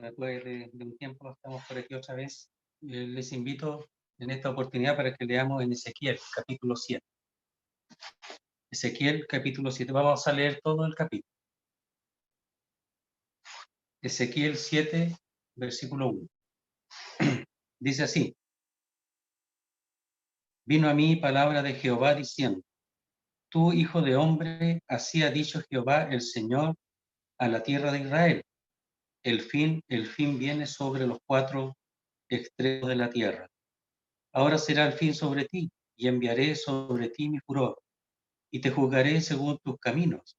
después de un tiempo estamos por aquí otra vez. Les invito en esta oportunidad para que leamos en Ezequiel, capítulo 7. Ezequiel, capítulo 7. Vamos a leer todo el capítulo. Ezequiel 7, versículo 1. Dice así: Vino a mí palabra de Jehová diciendo: Tú, hijo de hombre, así ha dicho Jehová el Señor a la tierra de Israel. El fin viene sobre los cuatro extremos de la tierra. Ahora será el fin sobre ti, y enviaré sobre ti mi furor, y te juzgaré según tus caminos,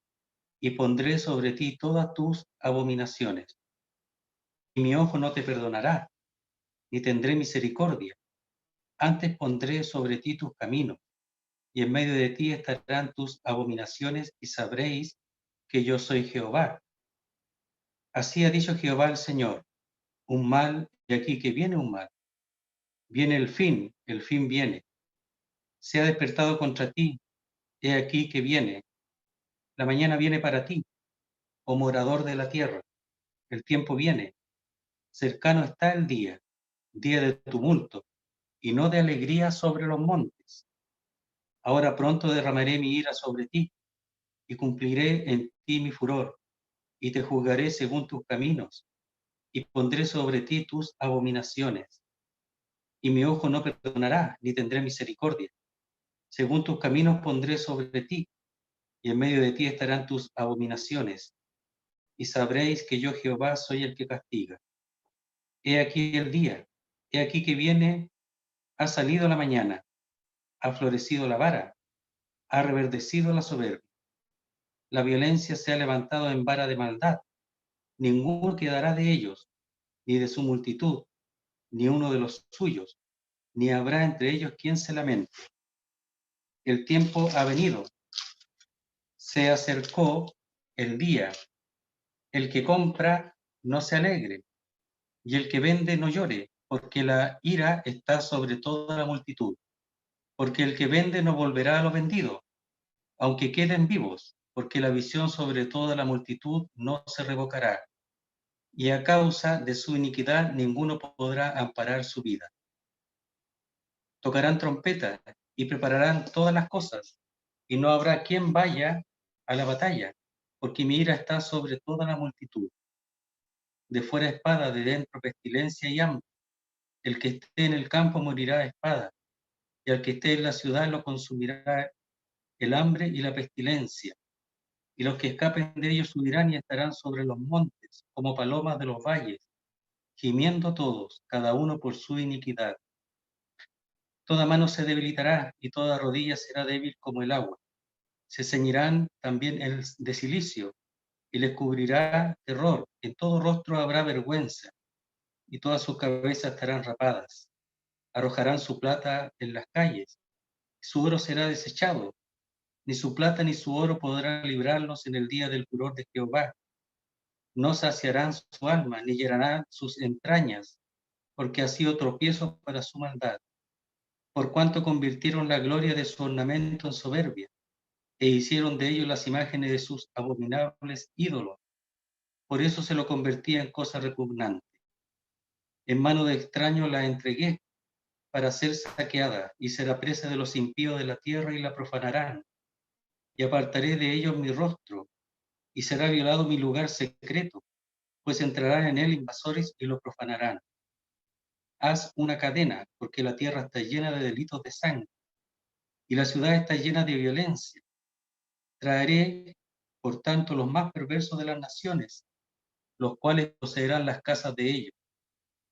y pondré sobre ti todas tus abominaciones. Y mi ojo no te perdonará, ni tendré misericordia. Antes pondré sobre ti tus caminos, y en medio de ti estarán tus abominaciones, y sabréis que yo soy Jehová. Así ha dicho Jehová el Señor: un mal, y aquí que viene un mal. Viene el fin viene. Se ha despertado contra ti, he aquí que viene. La mañana viene para ti, oh morador de la tierra. El tiempo viene, cercano está el día de tumulto, y no de alegría sobre los montes. Ahora pronto derramaré mi ira sobre ti, y cumpliré en ti mi furor, y te juzgaré según tus caminos, y pondré sobre ti tus abominaciones. Y mi ojo no perdonará, ni tendré misericordia. Según tus caminos pondré sobre ti, y en medio de ti estarán tus abominaciones. Y sabréis que yo Jehová soy el que castiga. He aquí el día, he aquí que viene, ha salido la mañana, ha florecido la vara, ha reverdecido la soberbia. La violencia se ha levantado en vara de maldad. Ninguno quedará de ellos, ni de su multitud, ni uno de los suyos, ni habrá entre ellos quien se lamente. El tiempo ha venido, se acercó el día. El que compra no se alegre, y el que vende no llore, porque la ira está sobre toda la multitud. Porque el que vende no volverá a lo vendido, aunque queden vivos, porque la visión sobre toda la multitud no se revocará, y a causa de su iniquidad ninguno podrá amparar su vida. Tocarán trompeta y prepararán todas las cosas, y no habrá quien vaya a la batalla, porque mi ira está sobre toda la multitud. De fuera espada, de dentro pestilencia y hambre. El que esté en el campo morirá a espada, y al que esté en la ciudad lo consumirá el hambre y la pestilencia. Y los que escapen de ellos subirán y estarán sobre los montes, como palomas de los valles, gimiendo todos, cada uno por su iniquidad. Toda mano se debilitará, y toda rodilla será débil como el agua. Se ceñirán también de cilicio, y les cubrirá terror. En todo rostro habrá vergüenza, y todas sus cabezas estarán rapadas. Arrojarán su plata en las calles, su oro será desechado. Ni su plata ni su oro podrán librarlos en el día del furor de Jehová. No saciarán su alma, ni llenarán sus entrañas, porque ha sido tropiezo para su maldad. Por cuanto convirtieron la gloria de su ornamento en soberbia, e hicieron de ellos las imágenes de sus abominables ídolos. Por eso se lo convertía en cosa repugnante. En mano de extraños la entregué para ser saqueada, y será presa de los impíos de la tierra, y la profanarán. Y apartaré de ellos mi rostro, y será violado mi lugar secreto, pues entrarán en él invasores y lo profanarán. Haz una cadena, porque la tierra está llena de delitos de sangre, y la ciudad está llena de violencia. Traeré, por tanto, los más perversos de las naciones, los cuales poseerán las casas de ellos,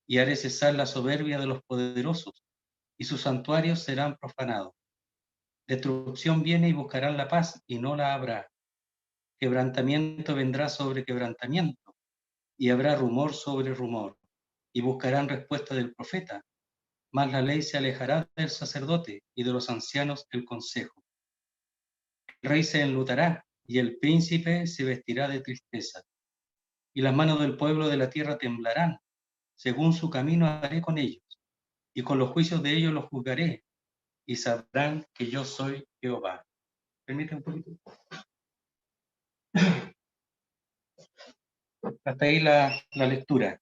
y haré cesar la soberbia de los poderosos, y sus santuarios serán profanados. Destrucción viene y buscarán la paz, y no la habrá. Quebrantamiento vendrá sobre quebrantamiento, y habrá rumor sobre rumor, y buscarán respuesta del profeta, mas la ley se alejará del sacerdote, y de los ancianos el consejo. El rey se enlutará, y el príncipe se vestirá de tristeza, y las manos del pueblo de la tierra temblarán. Según su camino haré con ellos, y con los juicios de ellos los juzgaré, y sabrán que yo soy Jehová. Permítame un poquito. Hasta ahí la lectura.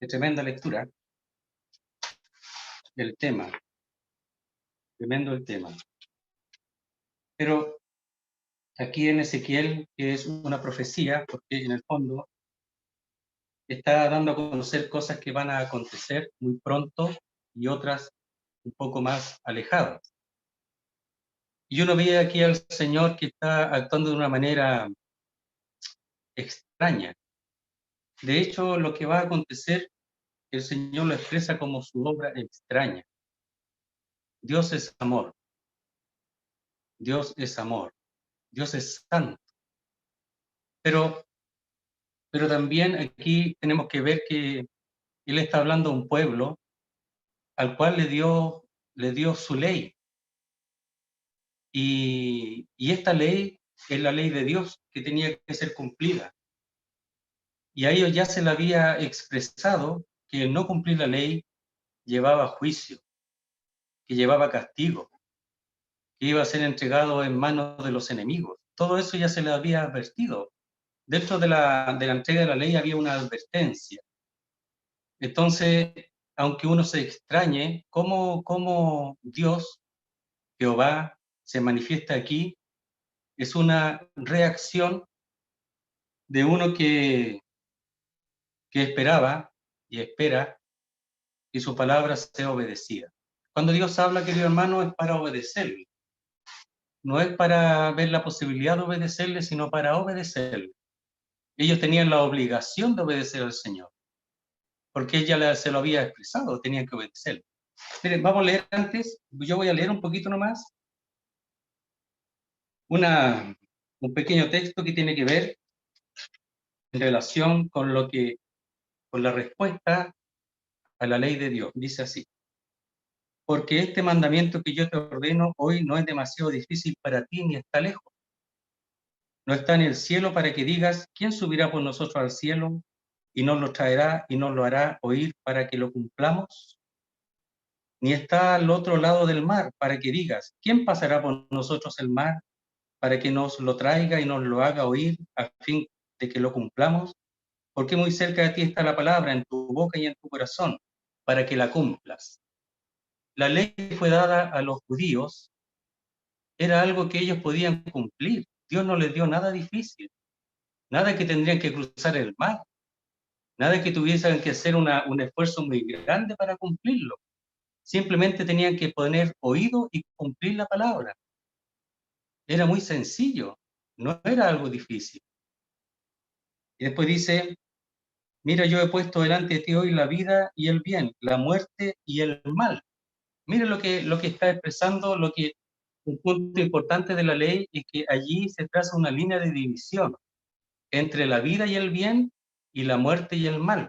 Qué tremenda lectura, el tema, tremendo el tema. Pero aquí en Ezequiel, que es una profecía, porque en el fondo está dando a conocer cosas que van a acontecer muy pronto y otras un poco más alejadas. Y uno ve aquí al Señor que está actuando de una manera extraña. De hecho, lo que va a acontecer, el Señor lo expresa como su obra extraña. Dios es amor, Dios es amor, Dios es santo. Pero también aquí tenemos que ver que Él está hablando a un pueblo al cual le dio su ley. Y esta ley es la ley de Dios que tenía que ser cumplida. Y a ellos ya se le había expresado que el no cumplir la ley llevaba juicio, que llevaba castigo, que iba a ser entregado en manos de los enemigos. Todo eso ya se le había advertido. Dentro de la entrega de la ley había una advertencia. Entonces, aunque uno se extrañe cómo Dios, Jehová, se manifiesta aquí, es una reacción de uno que esperaba y espera que su palabra sea obedecida. Cuando Dios habla, querido hermano, es para obedecerle. No es para ver la posibilidad de obedecerle, sino para obedecerle. Ellos tenían la obligación de obedecer al Señor, porque ella se lo había expresado, tenían que obedecerle. Miren, vamos a leer antes, yo voy a leer un poquito nomás, un pequeño texto que tiene que ver en relación con con la respuesta a la ley de Dios. Dice así: porque este mandamiento que yo te ordeno hoy no es demasiado difícil para ti ni está lejos. No está en el cielo para que digas, ¿quién subirá por nosotros al cielo y nos lo traerá y nos lo hará oír para que lo cumplamos? Ni está al otro lado del mar para que digas, ¿quién pasará por nosotros el mar para que nos lo traiga y nos lo haga oír a fin de que lo cumplamos? Porque muy cerca de ti está la palabra, en tu boca y en tu corazón, para que la cumplas. La ley que fue dada a los judíos era algo que ellos podían cumplir. Dios no les dio nada difícil, nada que tendrían que cruzar el mar, nada que tuviesen que hacer un esfuerzo muy grande para cumplirlo. Simplemente tenían que poner oído y cumplir la palabra. Era muy sencillo, no era algo difícil. Y después dice, mira, yo he puesto delante de ti hoy la vida y el bien, la muerte y el mal. Mira lo que está expresando, un punto importante de la ley es que allí se traza una línea de división entre la vida y el bien y la muerte y el mal.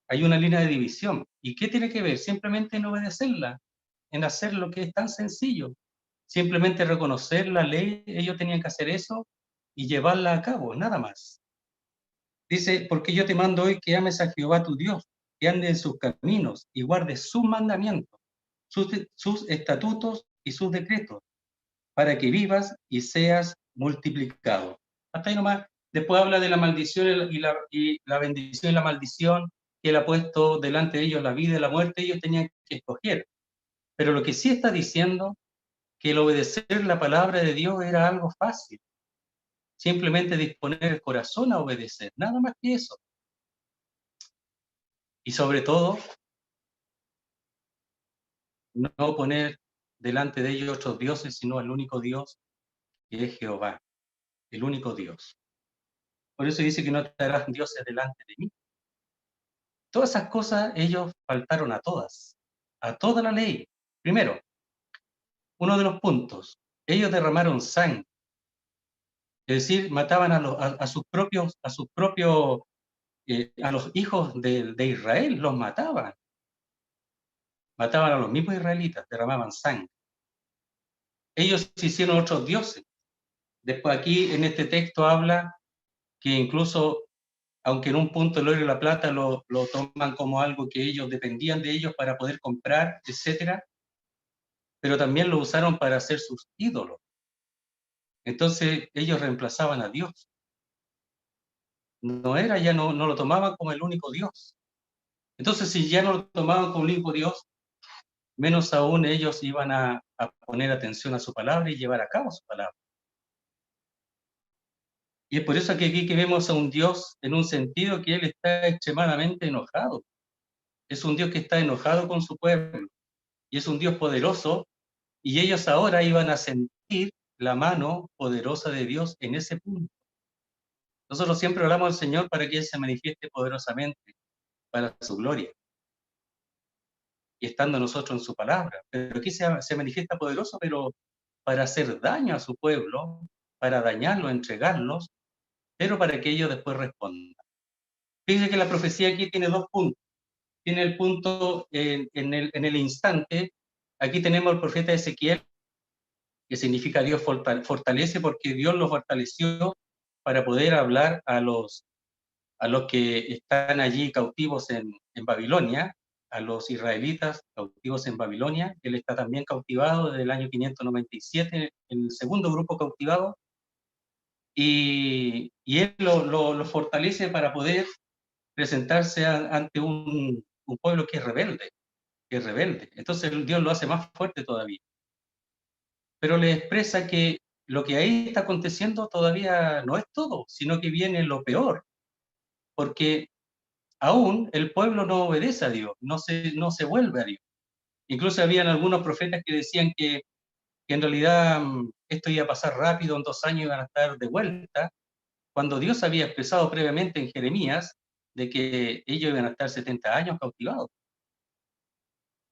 Hay una línea de división. ¿Y qué tiene que ver? Simplemente en obedecerla, en hacer lo que es tan sencillo. Simplemente reconocer la ley, ellos tenían que hacer eso y llevarla a cabo, nada más. Dice, porque yo te mando hoy que ames a Jehová tu Dios, que andes en sus caminos y guardes sus mandamientos, sus estatutos y sus decretos, para que vivas y seas multiplicado. Hasta ahí nomás. Después habla de la maldición y la bendición y la maldición, que él ha puesto delante de ellos la vida y la muerte, ellos tenían que escoger. Pero lo que sí está diciendo, que el obedecer la palabra de Dios era algo fácil. Simplemente disponer el corazón a obedecer, nada más que eso. Y sobre todo, no poner delante de ellos otros dioses, sino el único Dios, que es Jehová, el único Dios. Por eso dice que no te harás dioses delante de mí. Todas esas cosas ellos faltaron a toda la ley. Primero, uno de los puntos, ellos derramaron sangre, es decir, mataban a sus propios, a los hijos de Israel, los mataban a los mismos israelitas, derramaban sangre. Ellos hicieron otros dioses. Después aquí en este texto habla que incluso, aunque en un punto el oro y la plata lo toman como algo que ellos dependían de ellos para poder comprar, etcétera, pero también lo usaron para hacer sus ídolos. Entonces ellos reemplazaban a Dios. No lo tomaban como el único Dios. Entonces, si ya no lo tomaban como hijo de Dios, menos aún ellos iban a poner atención a su palabra y llevar a cabo su palabra. Y es por eso que aquí que vemos a un Dios en un sentido que Él está extremadamente enojado. Es un Dios que está enojado con su pueblo y es un Dios poderoso, y ellos ahora iban a sentir la mano poderosa de Dios en ese punto. Nosotros siempre oramos al Señor para que Él se manifieste poderosamente para su gloria y estando nosotros en su palabra. Pero aquí se manifiesta poderoso, pero para hacer daño a su pueblo, para dañarlo, entregarlos, pero para que ellos después respondan. Fíjense que la profecía aquí tiene dos puntos. Tiene el punto en el instante. Aquí tenemos al profeta Ezequiel, que significa Dios fortalece, porque Dios lo fortaleció para poder hablar a los que están allí cautivos en Babilonia, a los israelitas cautivos en Babilonia. Él está también cautivado desde el año 597, el segundo grupo cautivado, y él lo fortalece para poder presentarse ante un pueblo que es rebelde, que es rebelde. Entonces Dios lo hace más fuerte todavía. Pero le expresa que lo que ahí está aconteciendo todavía no es todo, sino que viene lo peor, porque aún el pueblo no obedece a Dios, no se vuelve a Dios. Incluso habían algunos profetas que decían que en realidad esto iba a pasar rápido, en 2 años iban a estar de vuelta, cuando Dios había expresado previamente en Jeremías de que ellos iban a estar 70 años cautivados.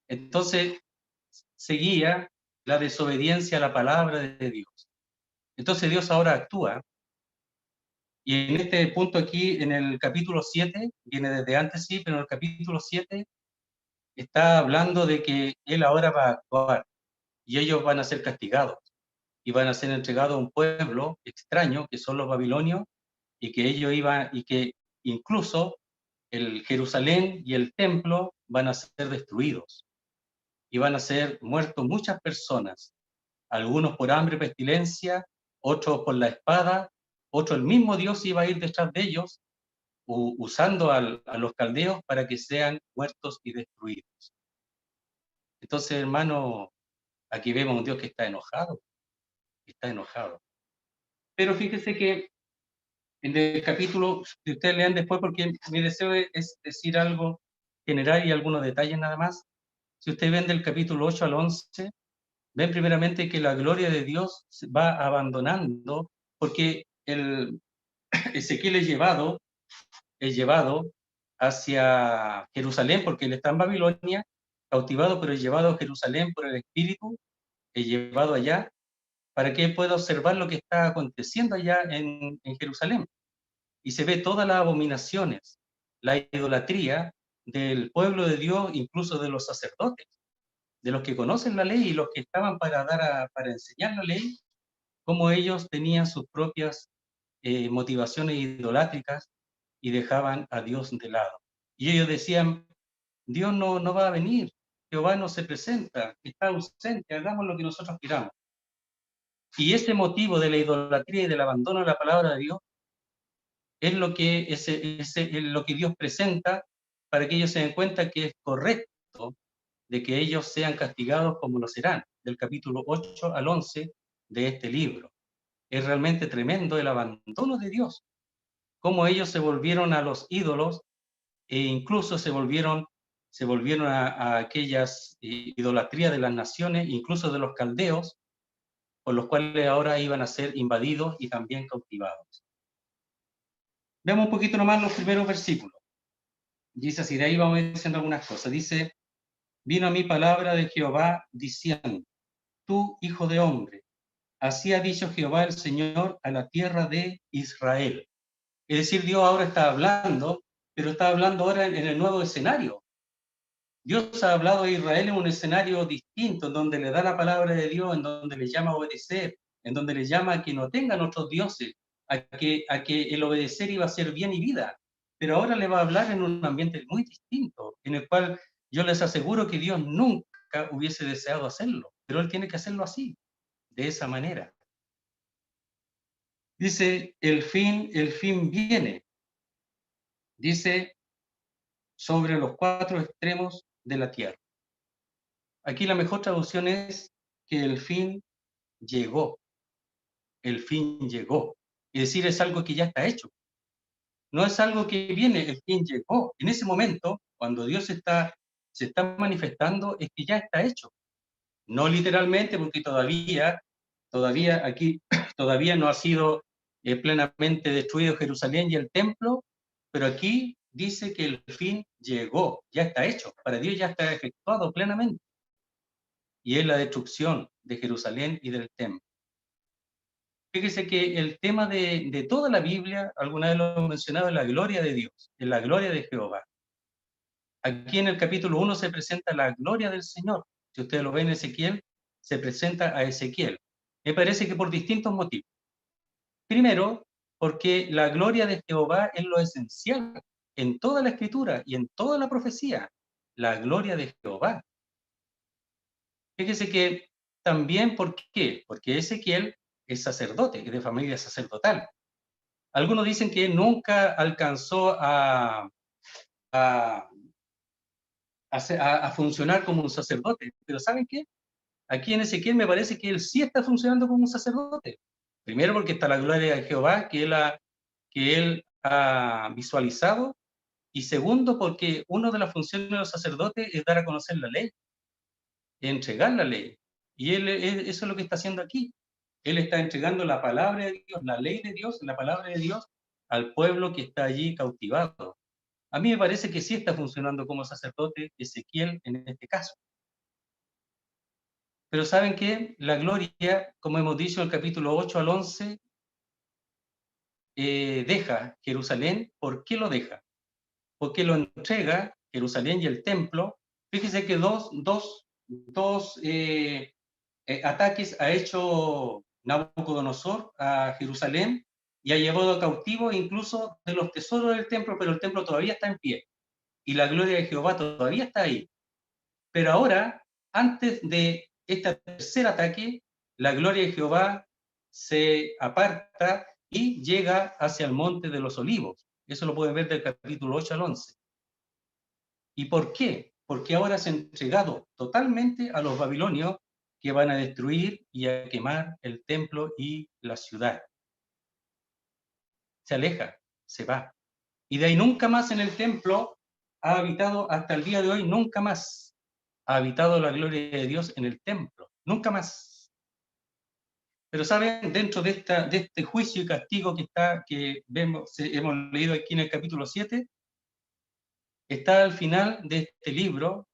Entonces seguía la desobediencia a la palabra de Dios. Entonces Dios ahora actúa, y en este punto aquí, en el capítulo 7, viene desde antes sí, pero en el capítulo 7 está hablando de que Él ahora va a actuar, y ellos van a ser castigados, y van a ser entregados a un pueblo extraño, que son los babilonios, y que ellos iban, y que incluso el Jerusalén y el templo van a ser destruidos, y van a ser muertos muchas personas, algunos por hambre, pestilencia, otros por la espada, otro el mismo Dios iba a ir detrás de ellos, usando a los caldeos para que sean muertos y destruidos. Entonces, hermano, aquí vemos un Dios que está enojado, está enojado. Pero fíjese que en el capítulo, si ustedes lean después, porque mi deseo es decir algo general y algunos detalles nada más. Si ustedes ven del capítulo 8 al 11, ven primeramente que la gloria de Dios va abandonando, porque Ezequiel es llevado hacia Jerusalén, porque él está en Babilonia, cautivado, pero es llevado a Jerusalén por el Espíritu, es llevado allá, para que él pueda observar lo que está aconteciendo allá en Jerusalén. Y se ve todas las abominaciones, la idolatría del pueblo de Dios, incluso de los sacerdotes, de los que conocen la ley y los que estaban para enseñar la ley, cómo ellos tenían sus propias motivaciones idolátricas y dejaban a Dios de lado. Y ellos decían, Dios no va a venir, Jehová no se presenta, está ausente, hagamos lo que nosotros queramos. Y ese motivo de la idolatría y del abandono de la palabra de Dios es lo que, es lo que Dios presenta para que ellos se den cuenta que es correcto de que ellos sean castigados como lo serán, del capítulo 8 al 11 de este libro. Es realmente tremendo el abandono de Dios, cómo ellos se volvieron a los ídolos e incluso se volvieron a aquellas idolatrías de las naciones, incluso de los caldeos, por los cuales ahora iban a ser invadidos y también cautivados. Veamos un poquito nomás los primeros versículos. Dice así, de ahí vamos diciendo algunas cosas. Dice, vino a mí palabra de Jehová diciendo, tú, hijo de hombre, así ha dicho Jehová el Señor a la tierra de Israel. Es decir, Dios ahora está hablando, pero está hablando ahora en el nuevo escenario. Dios ha hablado a Israel en un escenario distinto, en donde le da la palabra de Dios, en donde le llama a obedecer, en donde le llama a que no tengan otros dioses, a que el obedecer iba a ser bien y vida. Pero ahora le va a hablar en un ambiente muy distinto, en el cual yo les aseguro que Dios nunca hubiese deseado hacerlo, pero Él tiene que hacerlo así, de esa manera. Dice, el fin viene. Dice, sobre los 4 extremos de la tierra. Aquí la mejor traducción es que el fin llegó, el fin llegó. Es decir, es algo que ya está hecho. No es algo que viene, el fin llegó. En ese momento, cuando Dios se está manifestando, es que ya está hecho. No literalmente, porque todavía aquí, todavía no ha sido plenamente destruido Jerusalén y el templo, pero aquí dice que el fin llegó, ya está hecho. Para Dios ya está efectuado plenamente. Y es la destrucción de Jerusalén y del templo. Fíjese que el tema de toda la Biblia, alguna vez lo he mencionado, es la gloria de Dios, es la gloria de Jehová. Aquí en el capítulo 1 se presenta la gloria del Señor. Si ustedes lo ven en Ezequiel, se presenta a Ezequiel. Me parece que por distintos motivos. Primero, porque la gloria de Jehová es lo esencial en toda la escritura y en toda la profecía. La gloria de Jehová. Fíjese que también, ¿por qué? Porque Ezequiel es sacerdote, es de familia sacerdotal. Algunos dicen que nunca alcanzó a funcionar como un sacerdote, pero ¿saben qué? Aquí en Ezequiel me parece que él sí está funcionando como un sacerdote. Primero porque está la gloria de Jehová que él ha visualizado, y segundo porque una de las funciones de los sacerdotes es dar a conocer la ley, entregar la ley. Y eso es lo que está haciendo aquí. Él está entregando la palabra de Dios, la ley de Dios, la palabra de Dios al pueblo que está allí cautivado. A mí me parece que sí está funcionando como sacerdote Ezequiel en este caso. Pero ¿saben qué? La gloria, como hemos dicho en el capítulo 8 al 11, deja Jerusalén. ¿Por qué lo deja? Porque lo entrega Jerusalén y el templo. Fíjese que dos ataques ha hecho Nabucodonosor a Jerusalén y ha llevado cautivo incluso de los tesoros del templo, pero el templo todavía está en pie y la gloria de Jehová todavía está ahí. Pero ahora, antes de este tercer ataque, la gloria de Jehová se aparta y llega hacia el monte de los olivos. Eso lo pueden ver del capítulo 8 al 11. ¿Y por qué? Porque ahora se ha entregado totalmente a los babilonios, que van a destruir y a quemar el templo y la ciudad. Se aleja, se va. Y de ahí nunca más en el templo ha habitado, hasta el día de hoy, nunca más ha habitado la gloria de Dios en el templo. Nunca más. Pero saben, dentro de este juicio y castigo que hemos leído aquí en el capítulo 7, está al final de este libro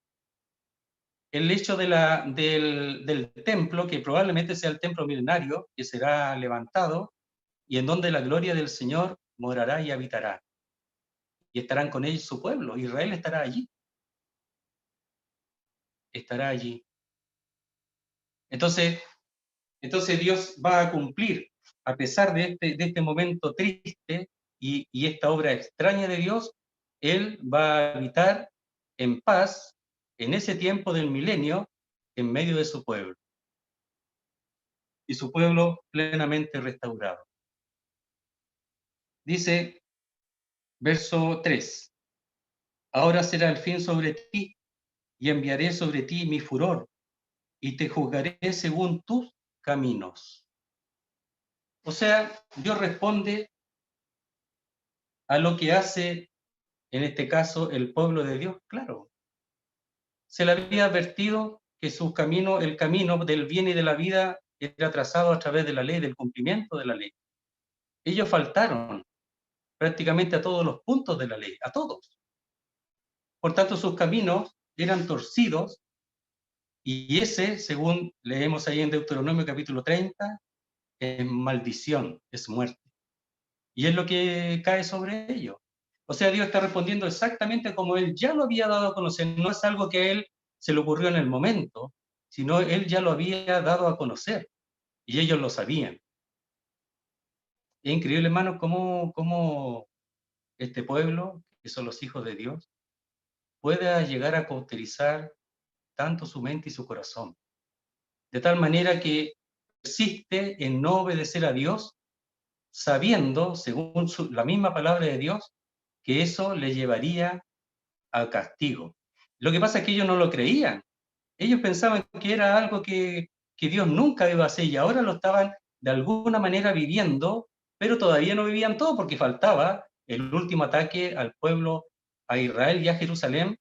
el hecho del templo, que probablemente sea el templo milenario, que será levantado, y en donde la gloria del Señor morará y habitará. Y estarán con él su pueblo. Israel estará allí. Estará allí. Entonces Dios va a cumplir, a pesar de este momento triste y esta obra extraña de Dios, Él va a habitar en paz en ese tiempo del milenio en medio de su pueblo. Y su pueblo plenamente restaurado. Dice, verso 3, ahora será el fin sobre ti, y enviaré sobre ti mi furor, y te juzgaré según tus caminos. O sea, Dios responde a lo que hace, en este caso, el pueblo de Dios. Claro, se le había advertido que su camino, el camino del bien y de la vida, era trazado a través de la ley, del cumplimiento de la ley. Ellos faltaron prácticamente a todos los puntos de la ley, a todos. Por tanto, sus caminos eran torcidos, y ese, según leemos ahí en Deuteronomio capítulo 30, es maldición, es muerte. Y es lo que cae sobre ellos. O sea, Dios está respondiendo exactamente como Él ya lo había dado a conocer. No es algo que a Él se le ocurrió en el momento, sino Él ya lo había dado a conocer. Y ellos lo sabían. Es increíble, hermanos, cómo este pueblo, que son los hijos de Dios, pueda llegar a cauterizar tanto su mente y su corazón. De tal manera que persiste en no obedecer a Dios, sabiendo, según la misma palabra de Dios, que eso le llevaría a castigo. Lo que pasa es que ellos no lo creían. Ellos pensaban que era algo que Dios nunca iba a hacer y ahora lo estaban de alguna manera viviendo, pero todavía no vivían todo porque faltaba el último ataque al pueblo, a Israel y a Jerusalén,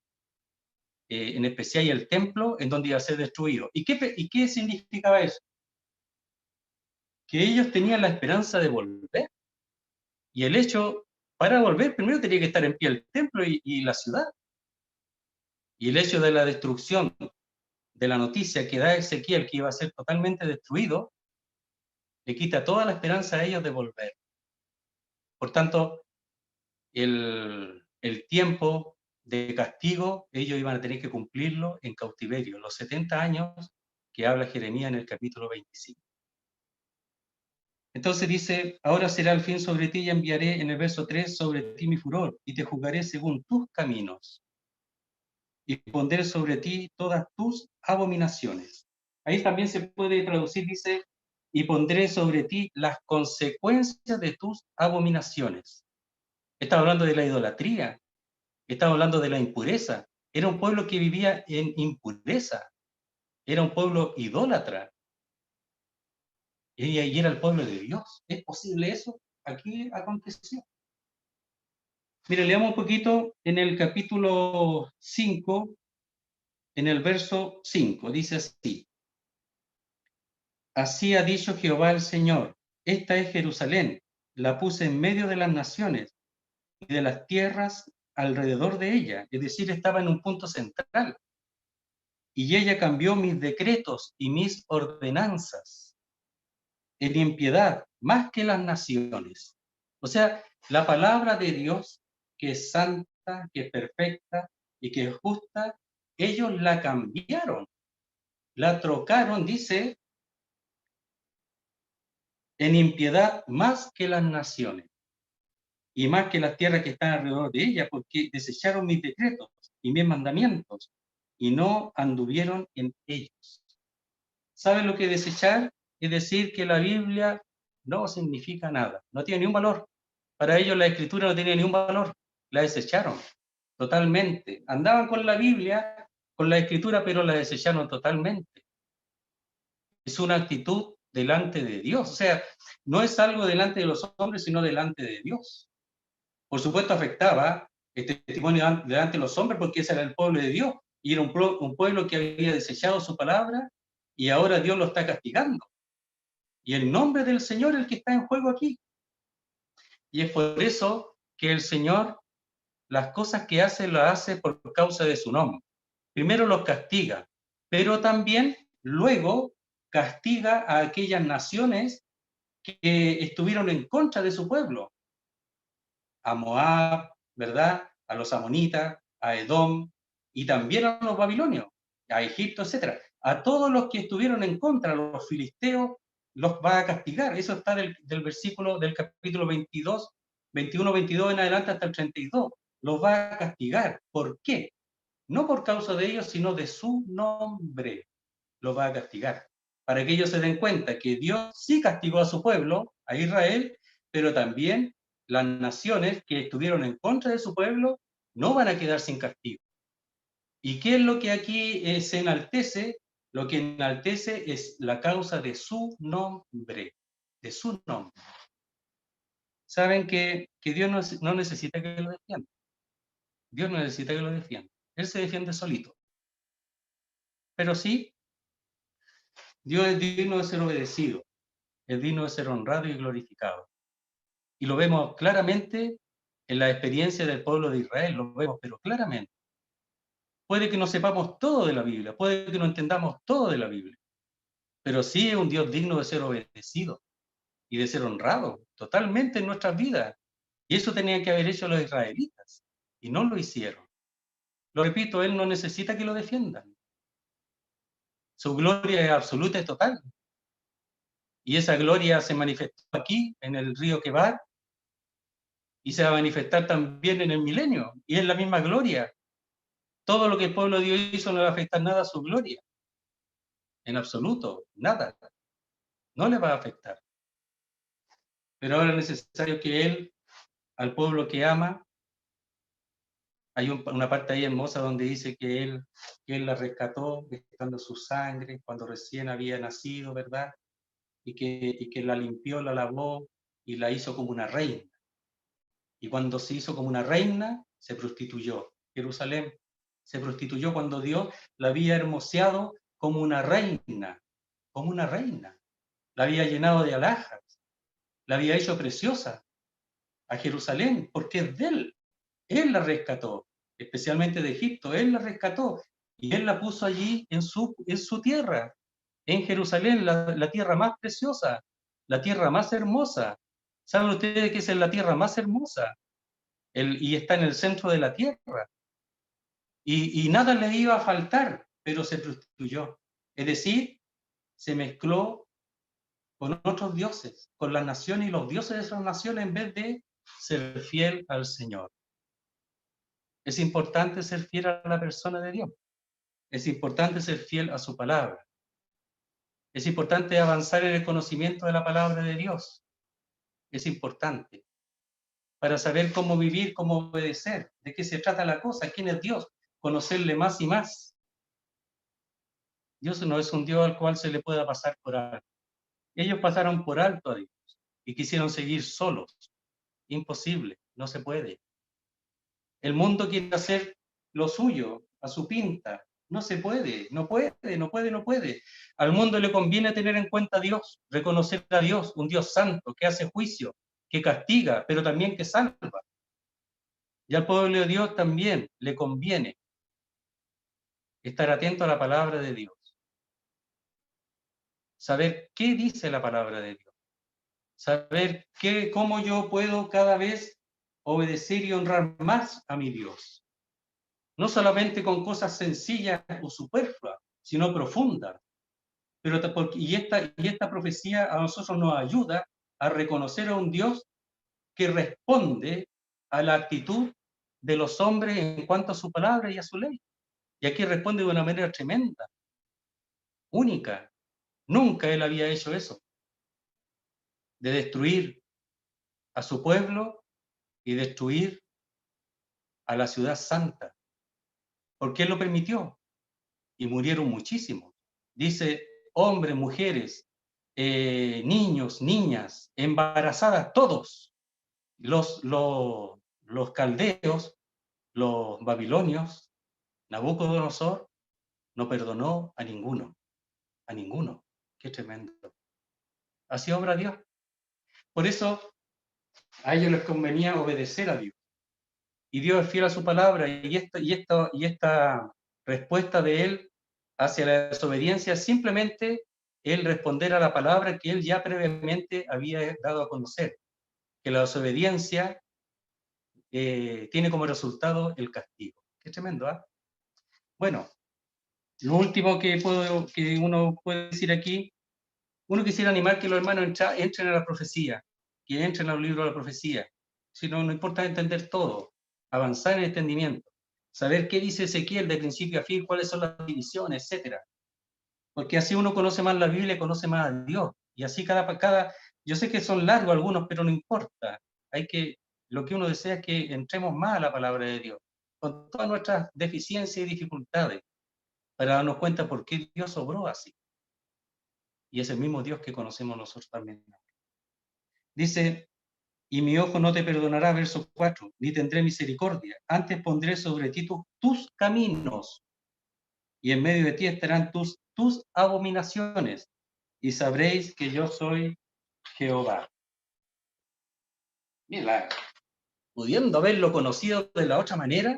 en especial el templo, en donde iba a ser destruido. ¿Y qué significaba eso? Que ellos tenían la esperanza de volver. Y el hecho, para volver, primero tenía que estar en pie el templo y la ciudad. Y el hecho de la destrucción, de la noticia que da Ezequiel que iba a ser totalmente destruido, le quita toda la esperanza a ellos de volver. Por tanto, el tiempo de castigo, ellos iban a tener que cumplirlo en cautiverio, los 70 años que habla Jeremías en el capítulo 25. Entonces dice, ahora será el fin sobre ti y enviaré en el verso 3 sobre ti mi furor y te juzgaré según tus caminos y pondré sobre ti todas tus abominaciones. Ahí también se puede traducir, dice, y pondré sobre ti las consecuencias de tus abominaciones. Está hablando de la idolatría, está hablando de la impureza. Era un pueblo que vivía en impureza, era un pueblo idólatra, y era el pueblo de Dios. ¿Es posible eso? Aquí aconteció. Mire, leamos un poquito en el capítulo 5, en el verso 5, dice así. Así ha dicho Jehová el Señor, esta es Jerusalén, la puse en medio de las naciones y de las tierras alrededor de ella, es decir, estaba en un punto central. Y ella cambió mis decretos y mis ordenanzas en impiedad más que las naciones. O sea, la palabra de Dios, que es santa, que es perfecta y que es justa, ellos la cambiaron, la trocaron, dice, en impiedad más que las naciones y más que las tierras que están alrededor de ella, porque desecharon mis decretos y mis mandamientos y no anduvieron en ellos. ¿Saben lo que desechar? Es decir, que la Biblia no significa nada, no tiene ni un valor. Para ellos la escritura no tenía ni un valor, la desecharon totalmente. Andaban con la Biblia, con la escritura, pero la desecharon totalmente. Es una actitud delante de Dios, o sea, no es algo delante de los hombres, sino delante de Dios. Por supuesto afectaba este testimonio delante de los hombres porque ese era el pueblo de Dios y era un pueblo que había desechado su palabra y ahora Dios lo está castigando. Y el nombre del Señor es el que está en juego aquí. Y es por eso que el Señor, las cosas que hace, las hace por causa de su nombre. Primero los castiga, pero también luego castiga a aquellas naciones que estuvieron en contra de su pueblo. A Moab, ¿verdad? A los amonitas, a Edom y también a los babilonios, a Egipto, etc. A todos los que estuvieron en contra, los filisteos, los va a castigar. Eso está del versículo del capítulo 22, 21, 22 en adelante hasta el 32. Los va a castigar. ¿Por qué? No por causa de ellos, sino de su nombre. Los va a castigar. Para que ellos se den cuenta que Dios sí castigó a su pueblo, a Israel, pero también las naciones que estuvieron en contra de su pueblo no van a quedar sin castigo. ¿Y qué es lo que aquí se enaltece? Lo que enaltece es la causa de su nombre, de su nombre. Saben que Dios no necesita que lo defienda. Dios no necesita que lo defienda. Él se defiende solito. Pero sí, Dios es digno de ser obedecido, es digno de ser honrado y glorificado. Y lo vemos claramente en la experiencia del pueblo de Israel, lo vemos, pero claramente. Puede que no sepamos todo de la Biblia, puede que no entendamos todo de la Biblia, pero sí es un Dios digno de ser obedecido y de ser honrado totalmente en nuestras vidas. Y eso tenían que haber hecho los israelitas, y no lo hicieron. Lo repito, Él no necesita que lo defiendan. Su gloria es absoluta y total. Y esa gloria se manifestó aquí, en el río Quebar, y se va a manifestar también en el milenio, y es la misma gloria. Todo lo que el pueblo de Dios hizo no le va a afectar nada a su gloria, en absoluto, nada, no le va a afectar. Pero ahora es necesario que Él, al pueblo que ama, Hay una parte ahí hermosa donde dice que él la rescató, estando su sangre, cuando recién había nacido, ¿verdad? Y que la limpió, la lavó y la hizo como una reina. Y cuando se hizo como una reina, se prostituyó. Jerusalén se prostituyó cuando Dios la había hermoseado como una reina, como una reina. La había llenado de alhajas, la había hecho preciosa a Jerusalén, porque es de él. Él la rescató, especialmente de Egipto, él la rescató y él la puso allí en su tierra, en Jerusalén, la tierra más preciosa, la tierra más hermosa. ¿Saben ustedes que esa es la tierra más hermosa? Y está en el centro de la tierra. Y nada le iba a faltar, pero se prostituyó. Es decir, se mezcló con otros dioses, con las naciones y los dioses de esas naciones en vez de ser fiel al Señor. Es importante ser fiel a la persona de Dios. Es importante ser fiel a su palabra. Es importante avanzar en el conocimiento de la palabra de Dios. Es importante para saber cómo vivir, cómo obedecer, de qué se trata la cosa, quién es Dios, conocerle más y más. Dios no es un Dios al cual se le pueda pasar por alto. Ellos pasaron por alto a Dios y quisieron seguir solos. Imposible, no se puede. El mundo quiere hacer lo suyo, a su pinta. No se puede, no puede, no puede, no puede. Al mundo le conviene tener en cuenta a Dios, reconocer a Dios, un Dios santo, que hace juicio, que castiga, pero también que salva. Y al pueblo de Dios también le conviene estar atento a la palabra de Dios. Saber qué dice la palabra de Dios. Saber cómo yo puedo cada vez obedecer y honrar más a mi Dios. No solamente con cosas sencillas o superfluas, sino profundas. Y esta profecía a nosotros nos ayuda a reconocer a un Dios que responde a la actitud de los hombres en cuanto a su palabra y a su ley. Y aquí responde de una manera tremenda, única. Nunca él había hecho eso, de destruir a su pueblo y destruir a la ciudad santa. Porque él lo permitió y murieron muchísimos. Dice, hombres, mujeres, niños, niñas, embarazadas, todos. Los caldeos, los babilonios, Nabucodonosor, no perdonó a ninguno, a ninguno. Qué tremendo. Así obra Dios. Por eso a ellos les convenía obedecer a Dios. Y Dios es fiel a su palabra, y esta respuesta de él hacia la desobediencia es simplemente el responder a la palabra que él ya previamente había dado a conocer, que la desobediencia tiene como resultado el castigo. Qué tremendo, ¿ah? Bueno, lo último que uno puede decir aquí, uno quisiera animar que los hermanos entren a la profecía, que entren al libro de la profecía. Si no, no importa entender todo, avanzar en el entendimiento, saber qué dice Ezequiel de principio a fin, cuáles son las divisiones, etcétera. Porque así uno conoce más la Biblia y conoce más a Dios. Y así yo sé que son largos algunos, pero no importa. Lo que uno desea es que entremos más a la palabra de Dios, con todas nuestras deficiencias y dificultades, para darnos cuenta por qué Dios obró así. Y es el mismo Dios que conocemos nosotros también. Dice, y mi ojo no te perdonará, verso 4, ni tendré misericordia, antes pondré sobre ti tus caminos, y en medio de ti estarán tus abominaciones, y sabréis que yo soy Jehová. Mira, pudiendo haberlo conocido de la otra manera,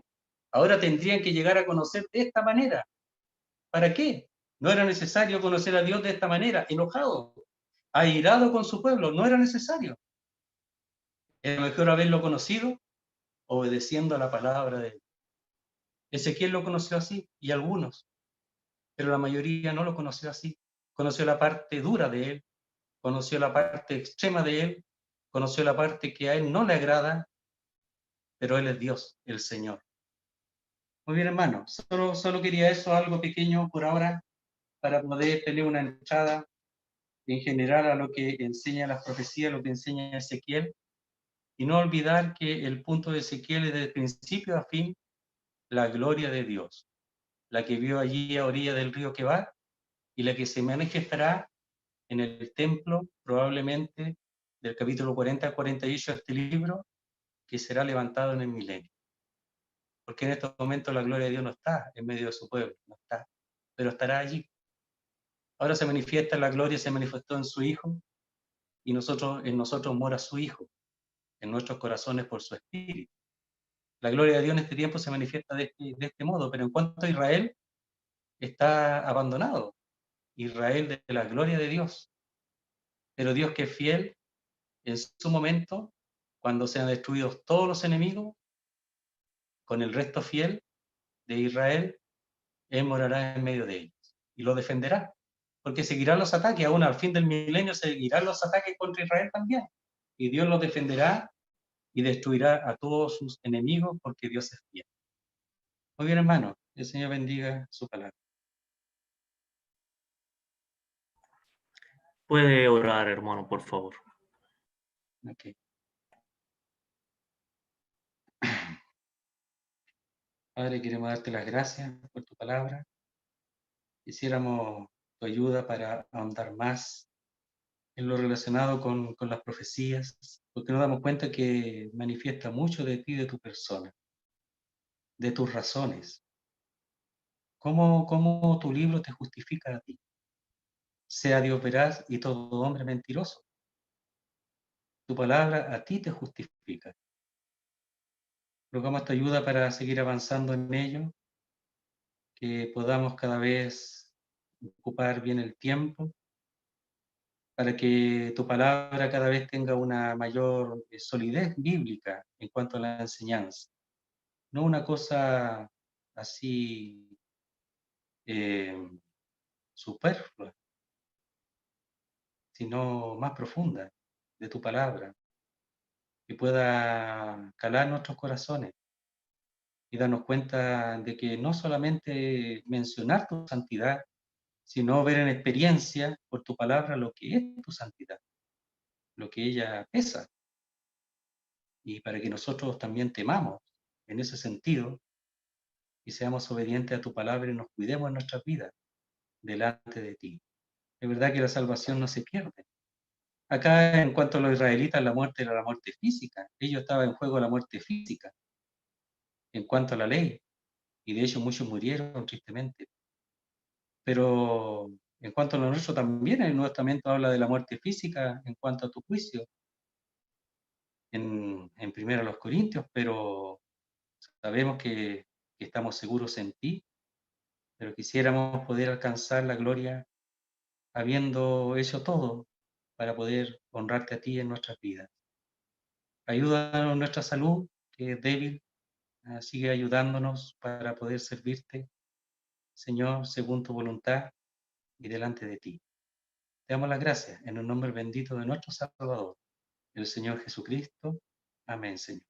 ahora tendrían que llegar a conocer de esta manera. ¿Para qué? No era necesario conocer a Dios de esta manera, enojado, airado con su pueblo, no era necesario. Era mejor haberlo conocido obedeciendo a la palabra de Dios. Ezequiel lo conoció así, y algunos, pero la mayoría no lo conoció así. Conoció la parte dura de él, conoció la parte extrema de él, conoció la parte que a él no le agrada, pero él es Dios, el Señor. Muy bien, hermano, solo quería eso, algo pequeño por ahora, para poder tener una entrada en general a lo que enseña las profecías, lo que enseña Ezequiel, y no olvidar que el punto de Ezequiel es de principio a fin la gloria de Dios, la que vio allí a orilla del río Quebar y la que se manifestará en el templo, probablemente del capítulo 40 al 48 de este libro, que será levantado en el milenio. Porque en estos momentos la gloria de Dios no está en medio de su pueblo, no está, pero estará allí. Ahora se manifiesta la gloria, se manifestó en su Hijo, y en nosotros mora su Hijo, en nuestros corazones por su Espíritu. La gloria de Dios en este tiempo se manifiesta de este modo, pero en cuanto a Israel, está abandonado. Israel de la gloria de Dios. Pero Dios, que es fiel, en su momento, cuando sean destruidos todos los enemigos, con el resto fiel de Israel, Él morará en medio de ellos y lo defenderá, porque seguirán los ataques, aún al fin del milenio seguirán los ataques contra Israel también, y Dios los defenderá y destruirá a todos sus enemigos, porque Dios es fiel. Muy bien, hermano, el Señor bendiga su palabra. Puede orar, hermano, por favor. Okay. Padre, queremos darte las gracias por tu palabra. Quisiéramos tu ayuda para ahondar más en lo relacionado con las profecías, porque nos damos cuenta que manifiesta mucho de ti, de tu persona, de tus razones. ¿Cómo tu libro te justifica a ti? Sea Dios veraz y todo hombre mentiroso. Tu palabra a ti te justifica. Rogamos tu ayuda para seguir avanzando en ello, que podamos cada vez ocupar bien el tiempo, para que tu palabra cada vez tenga una mayor solidez bíblica en cuanto a la enseñanza. No una cosa así eh, superflua, sino más profunda de tu palabra, que pueda calar nuestros corazones y darnos cuenta de que no solamente mencionar tu santidad, sino ver en experiencia por tu palabra lo que es tu santidad, lo que ella pesa, y para que nosotros también temamos en ese sentido y seamos obedientes a tu palabra y nos cuidemos en nuestras vidas delante de ti. Es verdad que la salvación no se pierde. Acá, en cuanto a los israelitas, la muerte era la muerte física. Ellos estaban en juego la muerte física en cuanto a la ley, y de hecho muchos murieron tristemente. Pero en cuanto a lo nuestro también, el Nuevo Testamento habla de la muerte física en cuanto a tu juicio, en primero los Corintios, pero sabemos que estamos seguros en ti, pero quisiéramos poder alcanzar la gloria habiendo hecho todo para poder honrarte a ti en nuestras vidas. Ayúdanos en nuestra salud, que es débil, sigue ayudándonos para poder servirte, Señor, según tu voluntad y delante de ti. Te damos las gracias en el nombre bendito de nuestro Salvador, el Señor Jesucristo. Amén, Señor.